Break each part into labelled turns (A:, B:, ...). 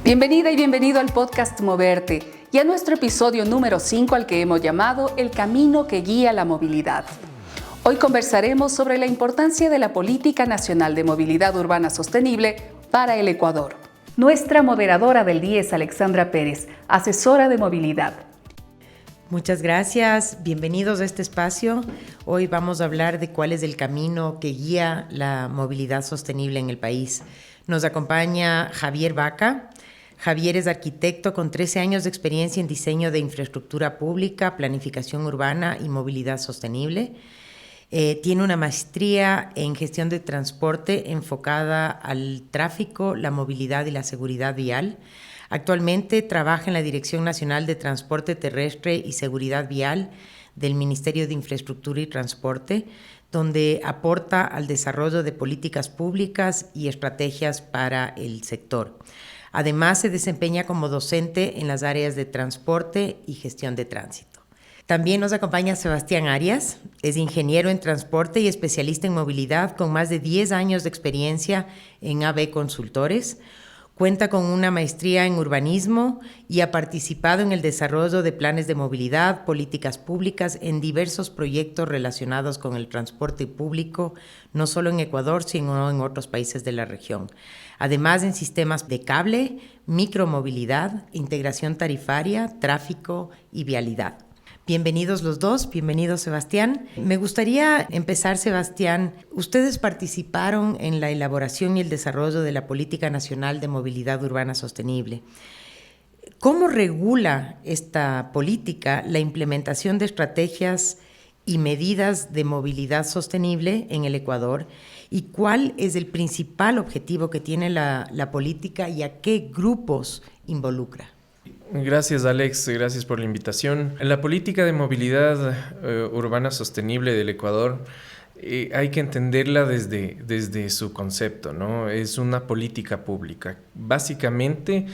A: Bienvenida y bienvenido al podcast Moverte y a nuestro episodio número 5 al que hemos llamado El camino que guía la movilidad. Hoy conversaremos sobre la importancia de la Política Nacional de Movilidad Urbana Sostenible para el Ecuador. Nuestra moderadora del día es Alexandra Pérez, asesora de movilidad.
B: Muchas gracias, bienvenidos a este espacio. Hoy vamos a hablar de cuál es el camino que guía la movilidad sostenible en el país. Nos acompaña Javier Vaca. Javier es arquitecto con 13 años de experiencia en diseño de infraestructura pública, planificación urbana y movilidad sostenible. Tiene una maestría en gestión de transporte enfocada al tráfico, la movilidad y la seguridad vial. Actualmente trabaja en la Dirección Nacional de Transporte Terrestre y Seguridad Vial del Ministerio de Infraestructura y Transporte, donde aporta al desarrollo de políticas públicas y estrategias para el sector. Además, se desempeña como docente en las áreas de transporte y gestión de tránsito. También nos acompaña Sebastián Arias, es ingeniero en transporte y especialista en movilidad con más de 10 años de experiencia en AB Consultores. Cuenta con una maestría en urbanismo y ha participado en el desarrollo de planes de movilidad, políticas públicas en diversos proyectos relacionados con el transporte público, no solo en Ecuador, sino en otros países de la región. Además, en sistemas de cable, micromovilidad, integración tarifaria, tráfico y vialidad. Bienvenidos los dos, bienvenido Sebastián. Me gustaría empezar, Sebastián, ustedes participaron en la elaboración y el desarrollo de la Política Nacional de Movilidad Urbana Sostenible. ¿Cómo regula esta política la implementación de estrategias y medidas de movilidad sostenible en el Ecuador? ¿Y cuál es el principal objetivo que tiene la política y a qué grupos involucra?
C: Gracias, Alex. Gracias por la invitación. En la política de movilidad urbana sostenible del Ecuador hay que entenderla desde su concepto, ¿no? Es una política pública. Básicamente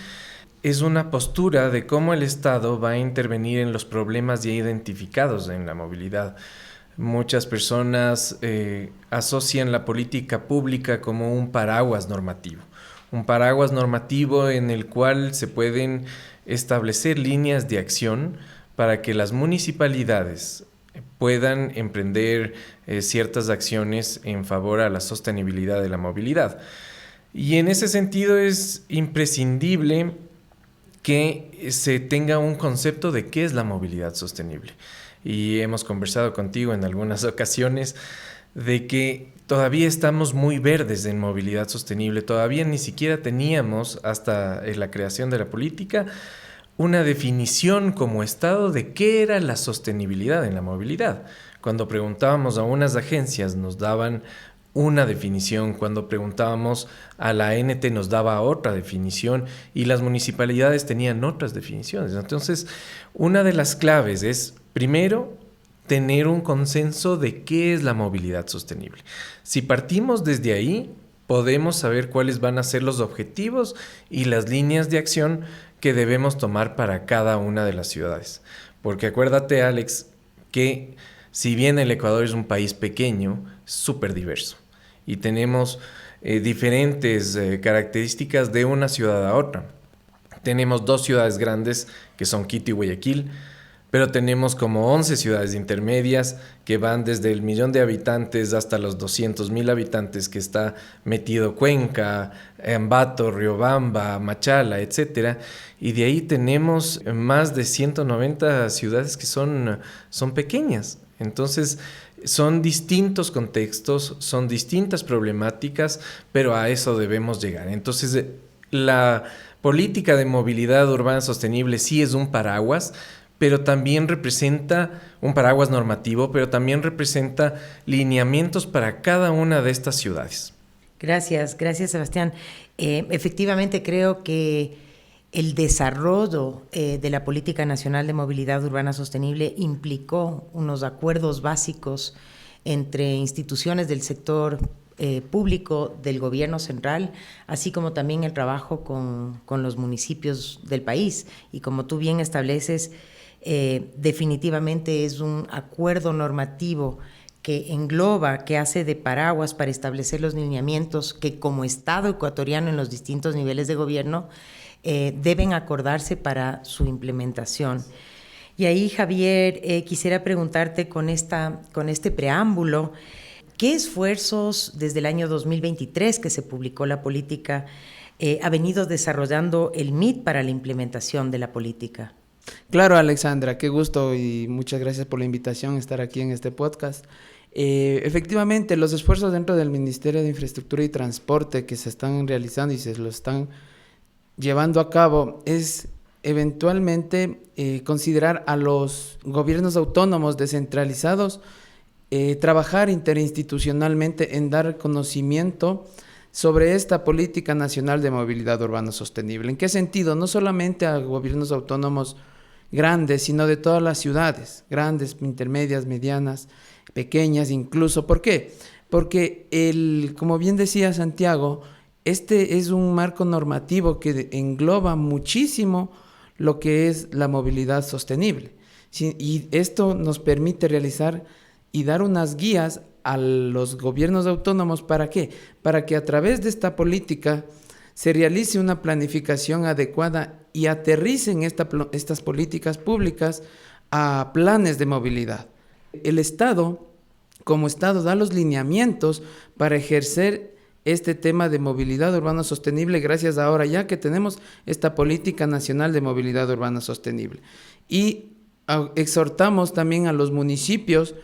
C: es una postura de cómo el Estado va a intervenir en los problemas ya identificados en la movilidad. Muchas personas asocian la política pública como un paraguas normativo. Un paraguas normativo en el cual se pueden establecer líneas de acción para que las municipalidades puedan emprender ciertas acciones en favor a la sostenibilidad de la movilidad. Y en ese sentido es imprescindible que se tenga un concepto de qué es la movilidad sostenible. Y hemos conversado contigo en algunas ocasiones de que todavía estamos muy verdes en movilidad sostenible, todavía ni siquiera teníamos hasta la creación de la política una definición como Estado de qué era la sostenibilidad en la movilidad. Cuando preguntábamos a unas agencias nos daban una definición, cuando preguntábamos a la ANT nos daba otra definición y las municipalidades tenían otras definiciones. Entonces, una de las claves es, primero, tener un consenso de qué es la movilidad sostenible. Si partimos desde ahí, podemos saber cuáles van a ser los objetivos y las líneas de acción que debemos tomar para cada una de las ciudades. Porque acuérdate, Alex, que si bien el Ecuador es un país pequeño, súper diverso y tenemos diferentes características de una ciudad a otra. Tenemos 2 ciudades grandes que son Quito y Guayaquil, pero tenemos como 11 ciudades intermedias que van desde el 1.000.000 de habitantes hasta los 200.000 habitantes que está metido Cuenca, Ambato, Riobamba, Machala, etc. Y de ahí tenemos más de 190 ciudades que son pequeñas. Entonces, son distintos contextos, son distintas problemáticas, pero a eso debemos llegar. Entonces, la política de movilidad urbana sostenible sí es un paraguas, pero también representa un paraguas normativo, pero también representa lineamientos para cada una de estas ciudades.
B: Gracias Sebastián. Efectivamente creo que el desarrollo de la Política Nacional de Movilidad Urbana Sostenible implicó unos acuerdos básicos entre instituciones del sector público del gobierno central, así como también el trabajo con los municipios del país. Y como tú bien estableces, definitivamente es un acuerdo normativo que engloba, que hace de paraguas para establecer los lineamientos que como Estado ecuatoriano en los distintos niveles de gobierno deben acordarse para su implementación. Y ahí, Javier, quisiera preguntarte con este preámbulo, ¿qué esfuerzos desde el año 2023 que se publicó la política ha venido desarrollando el MIT para la implementación de la política?
D: Claro, Alexandra, qué gusto y muchas gracias por la invitación a estar aquí en este podcast. Efectivamente, los esfuerzos dentro del Ministerio de Infraestructura y Transporte que se están realizando y se lo están llevando a cabo es eventualmente considerar a los gobiernos autónomos descentralizados, trabajar interinstitucionalmente en dar conocimiento sobre esta política nacional de movilidad urbana sostenible. ¿En qué sentido? No solamente a gobiernos autónomos grandes, sino de todas las ciudades, grandes, intermedias, medianas, pequeñas incluso. ¿Por qué? Porque, como bien decía Santiago, este es un marco normativo que engloba muchísimo lo que es la movilidad sostenible. Y esto nos permite realizar y dar unas guías a los gobiernos autónomos. ¿Para qué? Para que a través de esta política se realice una planificación adecuada y aterricen estas políticas públicas a planes de movilidad. El Estado, como Estado, da los lineamientos para ejercer este tema de movilidad urbana sostenible, gracias a ahora ya que tenemos esta política nacional de movilidad urbana sostenible. Y exhortamos también a los municipios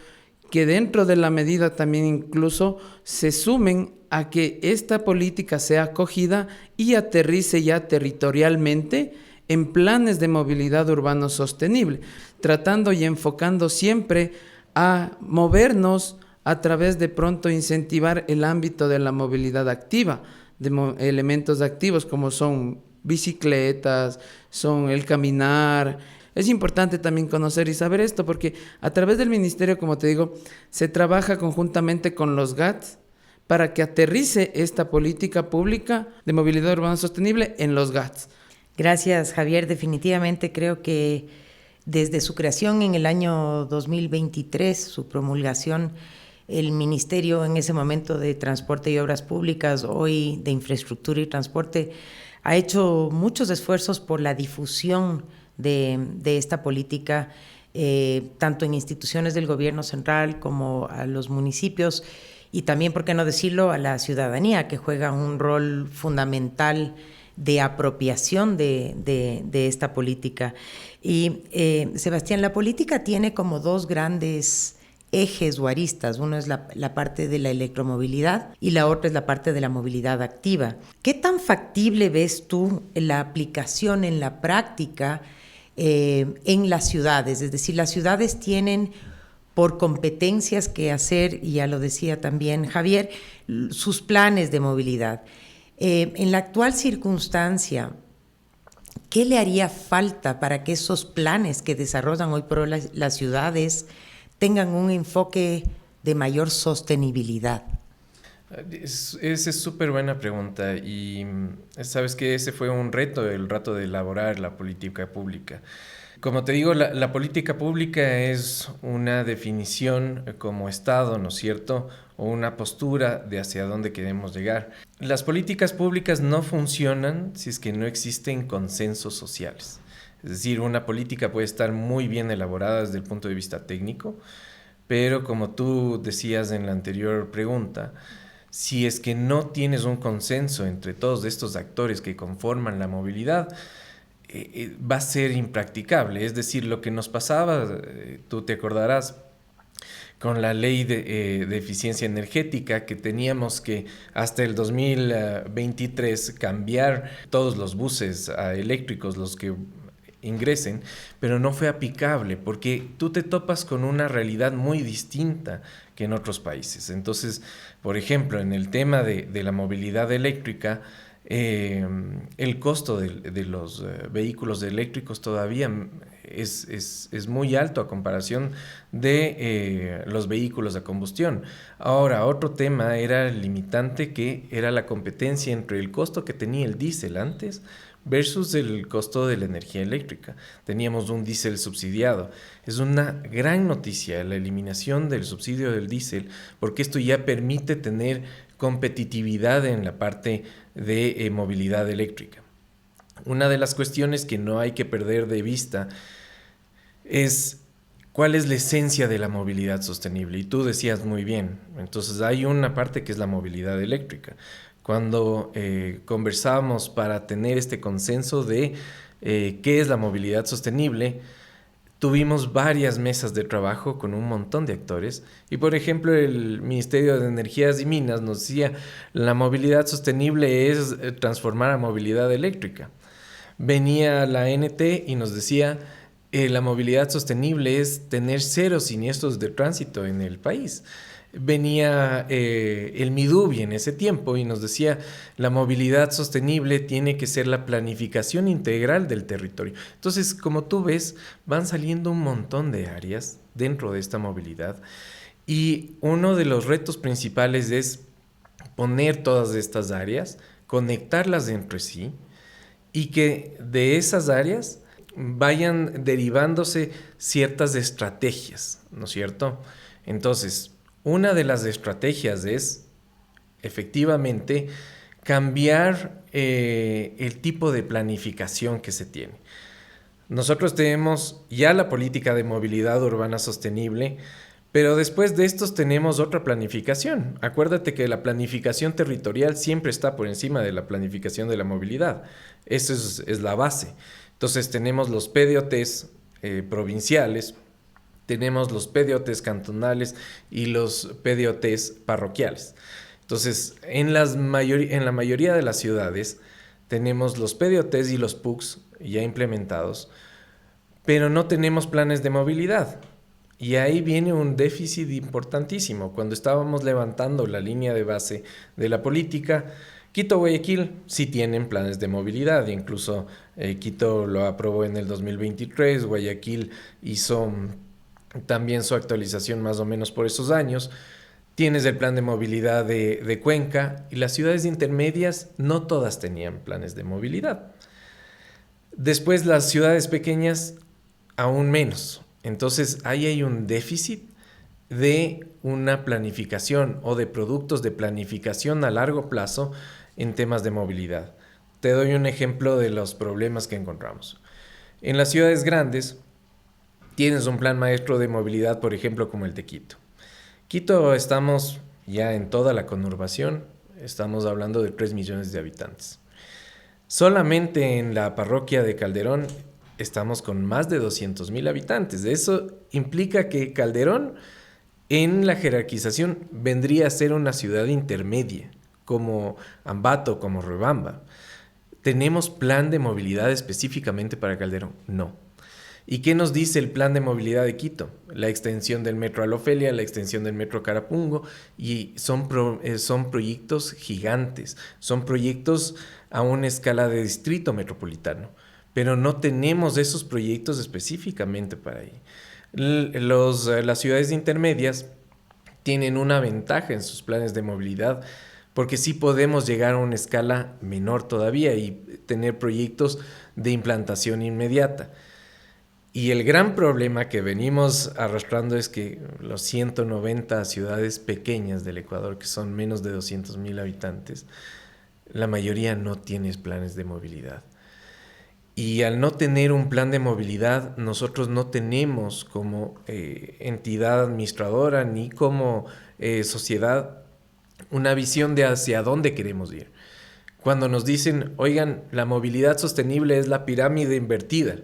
D: que dentro de la medida también incluso se sumen a que esta política sea acogida y aterrice ya territorialmente en planes de movilidad urbana sostenible, tratando y enfocando siempre a movernos a través de pronto incentivar el ámbito de la movilidad activa, de elementos activos como son bicicletas, son el caminar. Es importante también conocer y saber esto porque a través del ministerio, como te digo, se trabaja conjuntamente con los GATS para que aterrice esta política pública de movilidad urbana sostenible en los GATS.
B: Gracias, Javier. Definitivamente creo que desde su creación en el año 2023, su promulgación, el Ministerio en ese momento de Transporte y Obras Públicas, hoy de Infraestructura y Transporte, ha hecho muchos esfuerzos por la difusión de esta política, tanto en instituciones del gobierno central como a los municipios y también, por qué no decirlo, a la ciudadanía, que juega un rol fundamental de apropiación de esta política. Y Sebastián, la política tiene como dos grandes ejes o aristas. Uno es la parte de la electromovilidad y la otra es la parte de la movilidad activa. ¿Qué tan factible ves tú la aplicación en la práctica en las ciudades? Es decir, las ciudades tienen por competencias que hacer, y ya lo decía también Javier, sus planes de movilidad. En la actual circunstancia, ¿qué le haría falta para que esos planes que desarrollan hoy por hoy las ciudades tengan un enfoque de mayor sostenibilidad?
C: Esa es súper buena pregunta y sabes que ese fue un reto, el reto de elaborar la política pública. Como te digo, la política pública es una definición como Estado, ¿no es cierto?, o una postura de hacia dónde queremos llegar. Las políticas públicas no funcionan si es que no existen consensos sociales. Es decir, una política puede estar muy bien elaborada desde el punto de vista técnico, pero como tú decías en la anterior pregunta, si es que no tienes un consenso entre todos estos actores que conforman la movilidad, va a ser impracticable. Es decir, lo que nos pasaba, tú te acordarás, con la ley de eficiencia energética, que teníamos que hasta el 2023 cambiar todos los buses a eléctricos, los que ingresen, pero no fue aplicable porque tú te topas con una realidad muy distinta que en otros países. Entonces, por ejemplo, en el tema de la movilidad eléctrica, el costo de los vehículos eléctricos todavía es muy alto a comparación de los vehículos a combustión. Ahora, otro tema era el limitante, que era la competencia entre el costo que tenía el diésel antes versus el costo de la energía eléctrica. Teníamos un diésel subsidiado. Es una gran noticia la eliminación del subsidio del diésel, porque esto ya permite tener competitividad en la parte de movilidad eléctrica. Una de las cuestiones que no hay que perder de vista es cuál es la esencia de la movilidad sostenible. Y tú decías muy bien, entonces hay una parte que es la movilidad eléctrica. Cuando conversábamos para tener este consenso de qué es la movilidad sostenible, tuvimos varias mesas de trabajo con un montón de actores y, por ejemplo, el Ministerio de Energías y Minas nos decía la movilidad sostenible es transformar a movilidad eléctrica. Venía la NT y nos decía la movilidad sostenible es tener 0 siniestros de tránsito en el país. Venía el Midubi en ese tiempo y nos decía la movilidad sostenible tiene que ser la planificación integral del territorio. Entonces, como tú ves, van saliendo un montón de áreas dentro de esta movilidad y uno de los retos principales es poner todas estas áreas, conectarlas entre sí y que de esas áreas vayan derivándose ciertas estrategias, ¿no es cierto? Entonces, una de las estrategias es, efectivamente, cambiar el tipo de planificación que se tiene. Nosotros tenemos ya la política de movilidad urbana sostenible, pero después de estos tenemos otra planificación. Acuérdate que la planificación territorial siempre está por encima de la planificación de la movilidad. Eso es la base. Entonces tenemos los PDOTs provinciales, tenemos los PDOTs cantonales y los PDOTs parroquiales. Entonces, en la mayoría de las ciudades tenemos los PDOTs y los PUCs ya implementados, pero no tenemos planes de movilidad. Y ahí viene un déficit importantísimo. Cuando estábamos levantando la línea de base de la política, Quito, Guayaquil sí tienen planes de movilidad, incluso Quito lo aprobó en el 2023, Guayaquil hizo también su actualización más o menos por esos años. Tienes el plan de movilidad de Cuenca y las ciudades intermedias no todas tenían planes de movilidad. Después las ciudades pequeñas aún menos. Entonces ahí hay un déficit de una planificación o de productos de planificación a largo plazo en temas de movilidad. Te doy un ejemplo de los problemas que encontramos. En las ciudades grandes tienes un plan maestro de movilidad, por ejemplo, como el de Quito. Quito estamos ya en toda la conurbación, estamos hablando de 3 millones de habitantes. Solamente en la parroquia de Calderón estamos con más de 200,000 habitantes. Eso implica que Calderón en la jerarquización vendría a ser una ciudad intermedia, como Ambato, como Riobamba. ¿Tenemos plan de movilidad específicamente para Calderón? No. ¿Y qué nos dice el plan de movilidad de Quito? La extensión del metro Alofelia, la extensión del metro Carapungo, y son proyectos gigantes, son proyectos a una escala de distrito metropolitano, pero no tenemos esos proyectos específicamente para ahí. Las ciudades intermedias tienen una ventaja en sus planes de movilidad, porque sí podemos llegar a una escala menor todavía y tener proyectos de implantación inmediata. Y el gran problema que venimos arrastrando es que los 190 ciudades pequeñas del Ecuador, que son menos de 200,000 habitantes, la mayoría no tiene planes de movilidad. Y al no tener un plan de movilidad, nosotros no tenemos como entidad administradora ni como sociedad una visión de hacia dónde queremos ir. Cuando nos dicen, oigan, la movilidad sostenible es la pirámide invertida,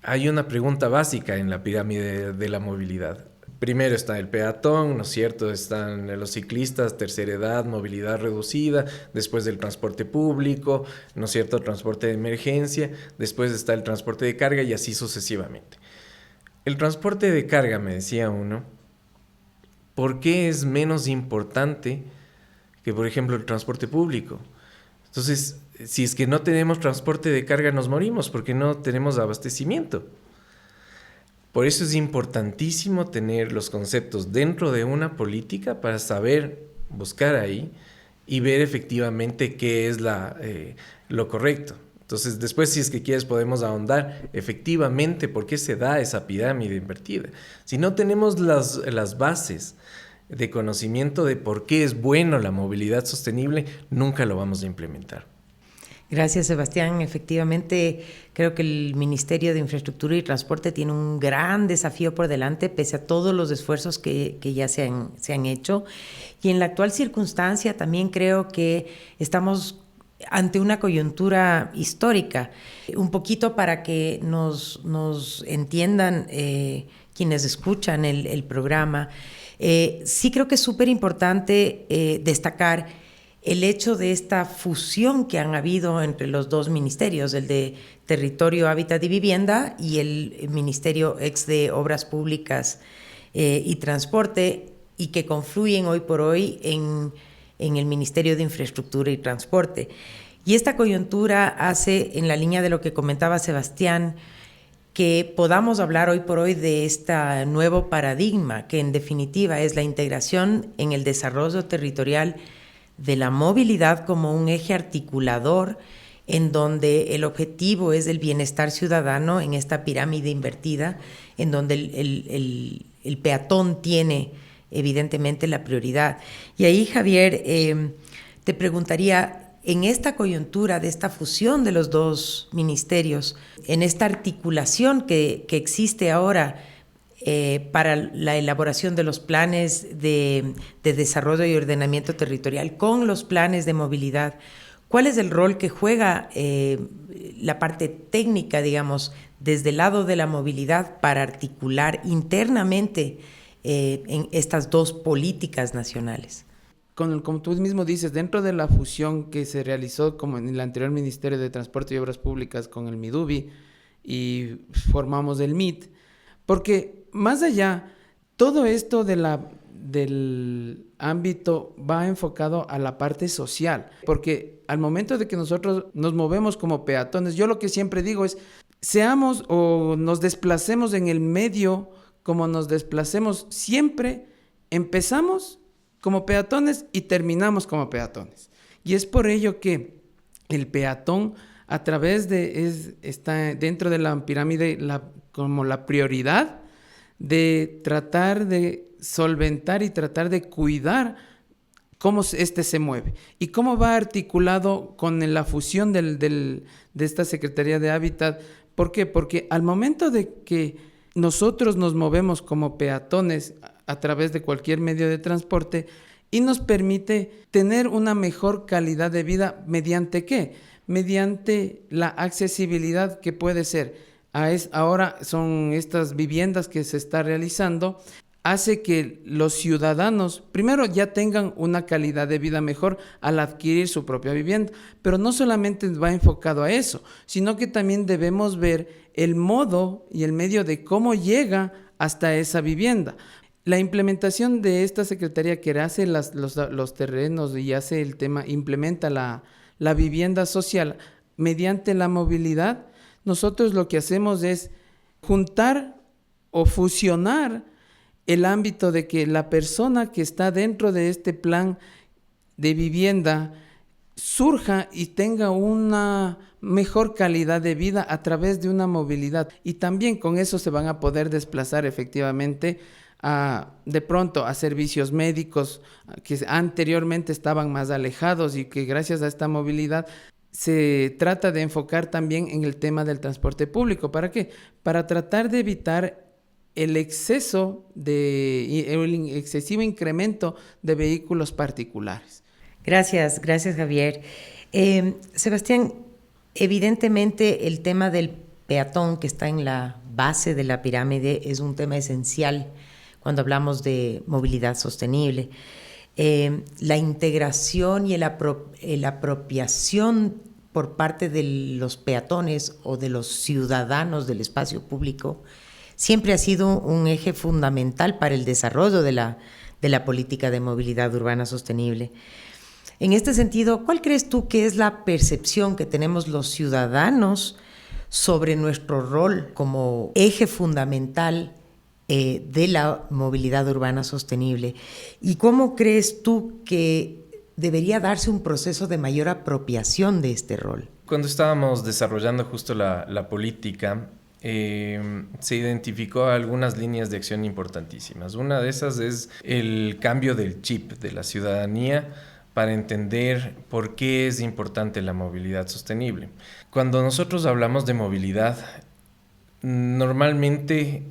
C: hay una pregunta básica en la pirámide de la movilidad. Primero está el peatón, ¿no es cierto? Están los ciclistas, tercera edad, movilidad reducida, después el transporte público, ¿no es cierto? Transporte de emergencia, después está el transporte de carga y así sucesivamente. El transporte de carga, me decía uno, ¿por qué es menos importante que, por ejemplo, el transporte público? Entonces, si es que no tenemos transporte de carga, nos morimos porque no tenemos abastecimiento. Por eso es importantísimo tener los conceptos dentro de una política para saber buscar ahí y ver efectivamente qué es lo correcto. Entonces, después, si es que quieres, podemos ahondar efectivamente por qué se da esa pirámide invertida. Si no tenemos las bases de conocimiento de por qué es bueno la movilidad sostenible, nunca lo vamos a implementar.
B: Gracias, Sebastián. Efectivamente, creo que el Ministerio de Infraestructura y Transporte tiene un gran desafío por delante, pese a todos los esfuerzos que ya se han hecho. Y en la actual circunstancia también creo que estamos ante una coyuntura histórica. Un poquito para que nos entiendan quienes escuchan el programa. Sí creo que es súper importante destacar el hecho de esta fusión que han habido entre los dos ministerios, el de Territorio, Hábitat y Vivienda y el Ministerio ex de Obras Públicas y Transporte, y que confluyen hoy por hoy en el Ministerio de Infraestructura y Transporte. Y esta coyuntura hace, en la línea de lo que comentaba Sebastián, que podamos hablar hoy por hoy de este nuevo paradigma, que en definitiva es la integración en el desarrollo territorial de la movilidad como un eje articulador, en donde el objetivo es el bienestar ciudadano en esta pirámide invertida, en donde el peatón tiene evidentemente la prioridad. Y ahí, Javier, te preguntaría, en esta coyuntura de esta fusión de los dos ministerios, en esta articulación que existe ahora para la elaboración de los planes de desarrollo y ordenamiento territorial con los planes de movilidad, ¿cuál es el rol que juega la parte técnica, digamos, desde el lado de la movilidad para articular internamente en estas dos políticas nacionales?
D: Como tú mismo dices, dentro de la fusión que se realizó como en el anterior Ministerio de Transporte y Obras Públicas con el MIDUBI, y formamos el MIT, porque más allá, todo esto del ámbito va enfocado a la parte social, porque al momento de que nosotros nos movemos como peatones, yo lo que siempre digo es, seamos o nos desplacemos en el medio como nos desplacemos, siempre empezamos como peatones y terminamos como peatones. Y es por ello que el peatón a través está dentro de la pirámide como la prioridad de tratar de solventar y tratar de cuidar cómo se mueve y cómo va articulado con la fusión de esta Secretaría de Hábitat. ¿Por qué? Porque al momento de que nosotros nos movemos como peatones a través de cualquier medio de transporte y nos permite tener una mejor calidad de vida, ¿mediante qué? Mediante la accesibilidad que puede ser. Ahora son estas viviendas que se está realizando, hace que los ciudadanos primero ya tengan una calidad de vida mejor al adquirir su propia vivienda, pero no solamente va enfocado a eso, sino que también debemos ver el modo y el medio de cómo llega hasta esa vivienda. La implementación de esta secretaría que hace los terrenos y hace el tema, implementa la vivienda social mediante la movilidad. Nosotros lo que hacemos es juntar o fusionar el ámbito de que la persona que está dentro de este plan de vivienda surja y tenga una mejor calidad de vida a través de una movilidad. Y también con eso se van a poder desplazar efectivamente de pronto a servicios médicos que anteriormente estaban más alejados y que gracias a esta movilidad se trata de enfocar también en el tema del transporte público. ¿Para qué? Para tratar de evitar el excesivo incremento de vehículos particulares.
B: Gracias Javier. Sebastián, evidentemente el tema del peatón que está en la base de la pirámide es un tema esencial cuando hablamos de movilidad sostenible. La integración y la apropiación por parte de los peatones o de los ciudadanos del espacio público siempre ha sido un eje fundamental para el desarrollo de la política de movilidad urbana sostenible. En este sentido, ¿cuál crees tú que es la percepción que tenemos los ciudadanos sobre nuestro rol como eje fundamental de la movilidad urbana sostenible? ¿Y cómo crees tú que debería darse un proceso de mayor apropiación de este rol?
C: Cuando estábamos desarrollando justo la política, se identificó algunas líneas de acción importantísimas. Una de esas es el cambio del chip de la ciudadanía para entender por qué es importante la movilidad sostenible. Cuando nosotros hablamos de movilidad, normalmente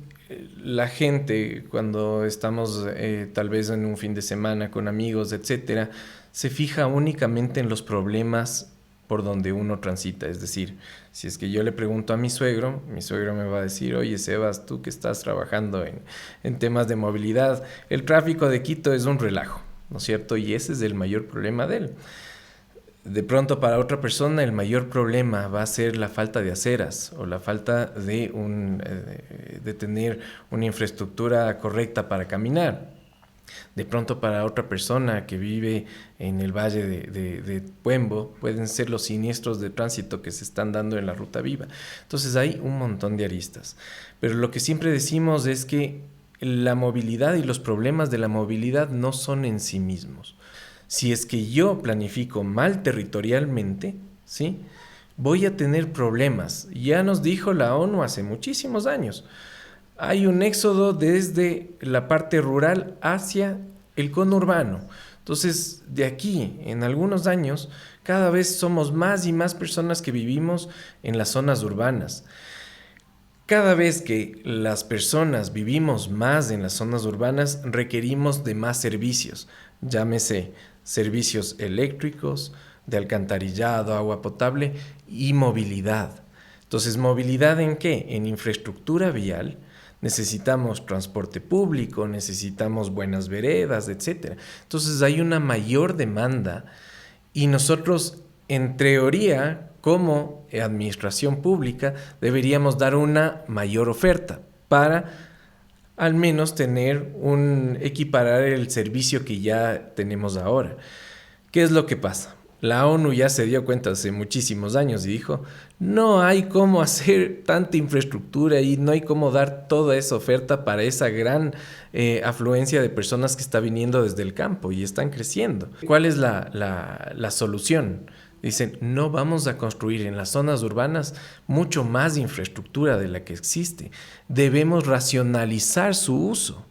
C: la gente, cuando estamos tal vez en un fin de semana con amigos, etcétera, se fija únicamente en los problemas por donde uno transita. Es decir, si es que yo le pregunto a mi suegro me va a decir: oye, Sebas, tú que estás trabajando en temas de movilidad, el tráfico de Quito es un relajo, ¿no es cierto? Y ese es el mayor problema de él. De pronto, para otra persona, el mayor problema va a ser la falta de aceras o la falta de tener una infraestructura correcta para caminar. De pronto, para otra persona que vive en el valle de Puembo, pueden ser los siniestros de tránsito que se están dando en la Ruta Viva. Entonces hay un montón de aristas. Pero lo que siempre decimos es que la movilidad y los problemas de la movilidad no son en sí mismos. Si es que yo planifico mal territorialmente, ¿sí?, voy a tener problemas. Ya nos dijo la ONU hace muchísimos años. Hay un éxodo desde la parte rural hacia el conurbano. Entonces, de aquí, en algunos años, cada vez somos más y más personas que vivimos en las zonas urbanas. Cada vez que las personas vivimos más en las zonas urbanas, requerimos de más servicios. Llámese servicios eléctricos, de alcantarillado, agua potable y movilidad. Entonces, ¿movilidad en qué? En infraestructura vial. Necesitamos transporte público, necesitamos buenas veredas, etc. Entonces hay una mayor demanda y nosotros, en teoría, como administración pública, deberíamos dar una mayor oferta para al menos equiparar el servicio que ya tenemos ahora. ¿Qué es lo que pasa? La ONU ya se dio cuenta hace muchísimos años y dijo: no hay cómo hacer tanta infraestructura y no hay cómo dar toda esa oferta para esa gran afluencia de personas que está viniendo desde el campo y están creciendo. ¿Cuál es la solución? Dicen: no vamos a construir en las zonas urbanas mucho más infraestructura de la que existe. Debemos racionalizar su uso.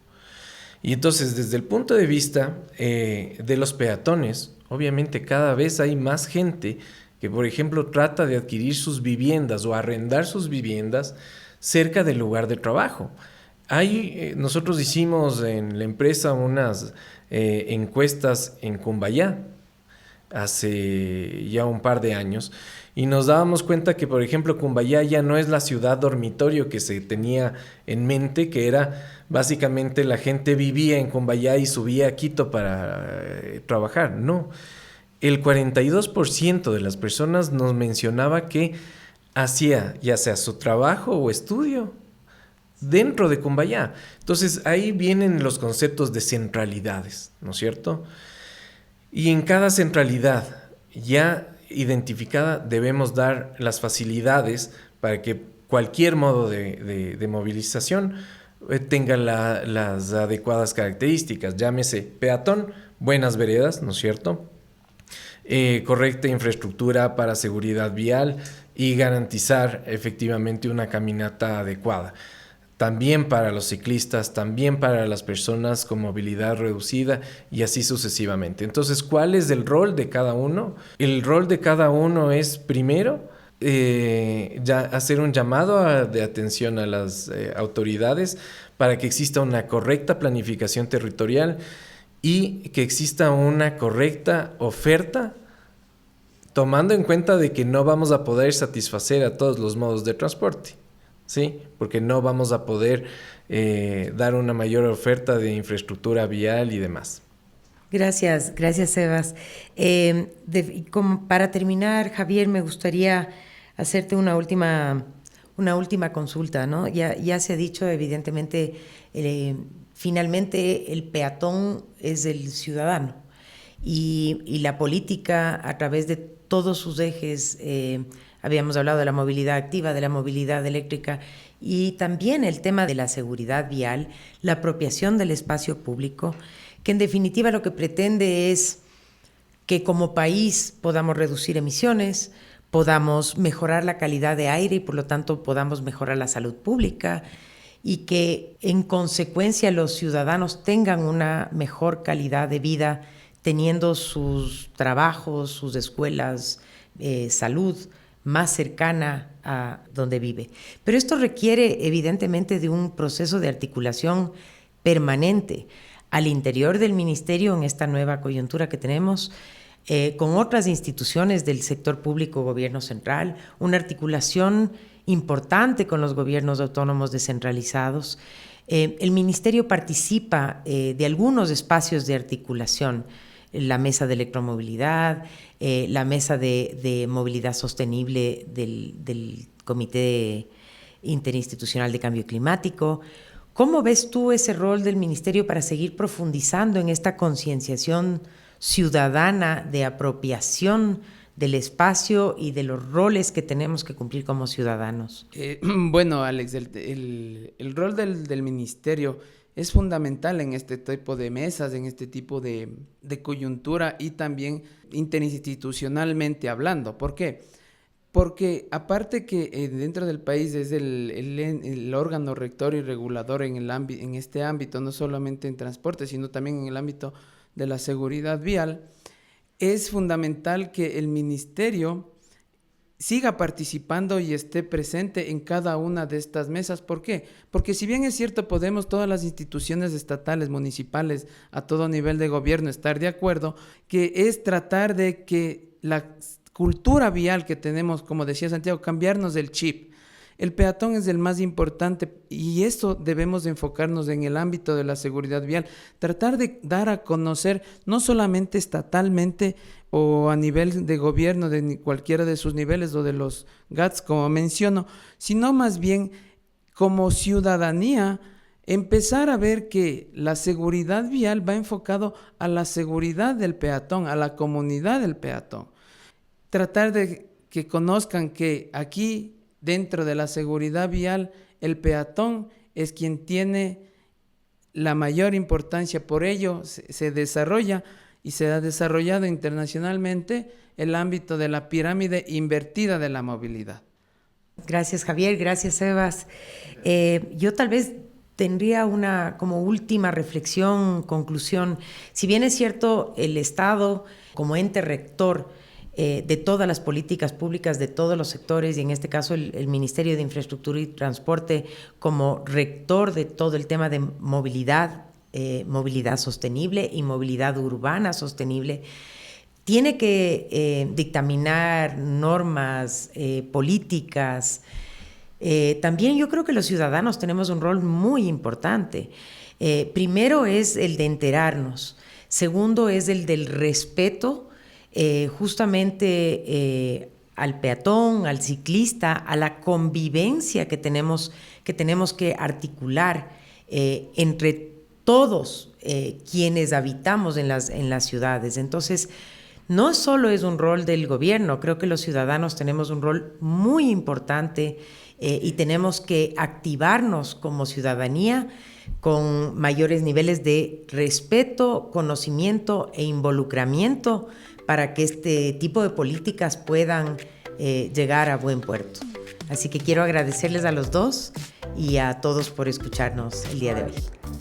C: Y entonces, desde el punto de vista de los peatones, obviamente cada vez hay más gente que, por ejemplo, trata de adquirir sus viviendas o arrendar sus viviendas cerca del lugar de trabajo. Nosotros hicimos en la empresa unas encuestas en Cumbayá hace ya un par de años y nos dábamos cuenta que, por ejemplo, Cumbayá ya no es la ciudad dormitorio que se tenía en mente, que era básicamente la gente vivía en Cumbayá y subía a Quito para trabajar. No, el 42% de las personas nos mencionaba que hacía ya sea su trabajo o estudio dentro de Cumbayá. Entonces ahí vienen los conceptos de centralidades, ¿no es cierto? Y en cada centralidad ya identificada debemos dar las facilidades para que cualquier modo de movilización tenga las adecuadas características. Llámese peatón, buenas veredas, ¿no es cierto? Correcta infraestructura para seguridad vial y garantizar efectivamente una caminata adecuada. También para los ciclistas, también para las personas con movilidad reducida y así sucesivamente. Entonces, ¿cuál es el rol de cada uno? El rol de cada uno es, primero, hacer un llamado de atención a las autoridades para que exista una correcta planificación territorial y que exista una correcta oferta, tomando en cuenta de que no vamos a poder satisfacer a todos los modos de transporte. ¿Sí? Porque no vamos a poder dar una mayor oferta de infraestructura vial y demás.
B: Gracias Sebas. Como para terminar, Javier, me gustaría hacerte una última consulta, ¿no? Ya se ha dicho, evidentemente, finalmente el peatón es el ciudadano y la política a través de todos sus ejes. Habíamos hablado de la movilidad activa, de la movilidad eléctrica y también el tema de la seguridad vial, la apropiación del espacio público, que en definitiva lo que pretende es que como país podamos reducir emisiones, podamos mejorar la calidad de aire y por lo tanto podamos mejorar la salud pública y que en consecuencia los ciudadanos tengan una mejor calidad de vida teniendo sus trabajos, sus escuelas, salud más cercana a donde vive. Pero esto requiere evidentemente de un proceso de articulación permanente al interior del ministerio en esta nueva coyuntura que tenemos, con otras instituciones del sector público, gobierno central, una articulación importante con los gobiernos autónomos descentralizados. El ministerio participa de algunos espacios de articulación, la mesa de electromovilidad, la mesa de movilidad sostenible del Comité Interinstitucional de Cambio Climático. ¿Cómo ves tú ese rol del ministerio para seguir profundizando en esta concienciación ciudadana de apropiación del espacio y de los roles que tenemos que cumplir como ciudadanos?
D: Bueno, Alex, el rol del ministerio es fundamental en este tipo de mesas, en este tipo de coyuntura y también interinstitucionalmente hablando. ¿Por qué? Porque aparte que dentro del país es el órgano rector y regulador en este ámbito, no solamente en transporte, sino también en el ámbito de la seguridad vial, es fundamental que el ministerio siga participando y esté presente en cada una de estas mesas. ¿Por qué? Porque si bien es cierto, podemos todas las instituciones estatales, municipales, a todo nivel de gobierno estar de acuerdo, que es tratar de que la cultura vial que tenemos, como decía Santiago, cambiarnos del chip. El peatón es el más importante y eso debemos de enfocarnos en el ámbito de la seguridad vial, tratar de dar a conocer no solamente estatalmente o a nivel de gobierno de cualquiera de sus niveles o de los GATS como menciono, sino más bien como ciudadanía empezar a ver que la seguridad vial va enfocado a la seguridad del peatón, a la comunidad del peatón. Tratar de que conozcan que aquí dentro de la seguridad vial, el peatón es quien tiene la mayor importancia. Por ello se desarrolla y se ha desarrollado internacionalmente el ámbito de la pirámide invertida de la movilidad.
B: Gracias, Javier. Gracias, Sebas. Yo tal vez tendría una como última reflexión, conclusión. Si bien es cierto, el Estado como ente rector de todas las políticas públicas de todos los sectores y en este caso el Ministerio de Infraestructura y Transporte como rector de todo el tema de movilidad, movilidad sostenible y movilidad urbana sostenible, tiene que dictaminar normas, políticas. También yo creo que los ciudadanos tenemos un rol muy importante. Primero es el de enterarnos, segundo es el del respeto justamente al peatón, al ciclista, a la convivencia que tenemos que articular entre todos quienes habitamos en las ciudades. Entonces, no solo es un rol del gobierno, creo que los ciudadanos tenemos un rol muy importante y tenemos que activarnos como ciudadanía con mayores niveles de respeto, conocimiento e involucramiento para que este tipo de políticas puedan llegar a buen puerto. Así que quiero agradecerles a los dos y a todos por escucharnos el día de hoy.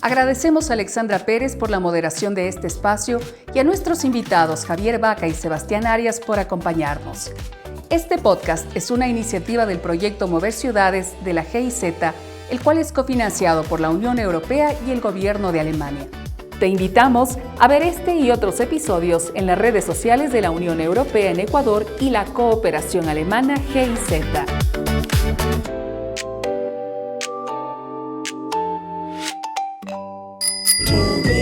A: Agradecemos a Alexandra Pérez por la moderación de este espacio y a nuestros invitados Javier Baca y Sebastián Arias por acompañarnos. Este podcast es una iniciativa del proyecto Mover Ciudades de la GIZ, el cual es cofinanciado por la Unión Europea y el Gobierno de Alemania. Te invitamos a ver este y otros episodios en las redes sociales de la Unión Europea en Ecuador y la cooperación alemana GIZ.
E: Mover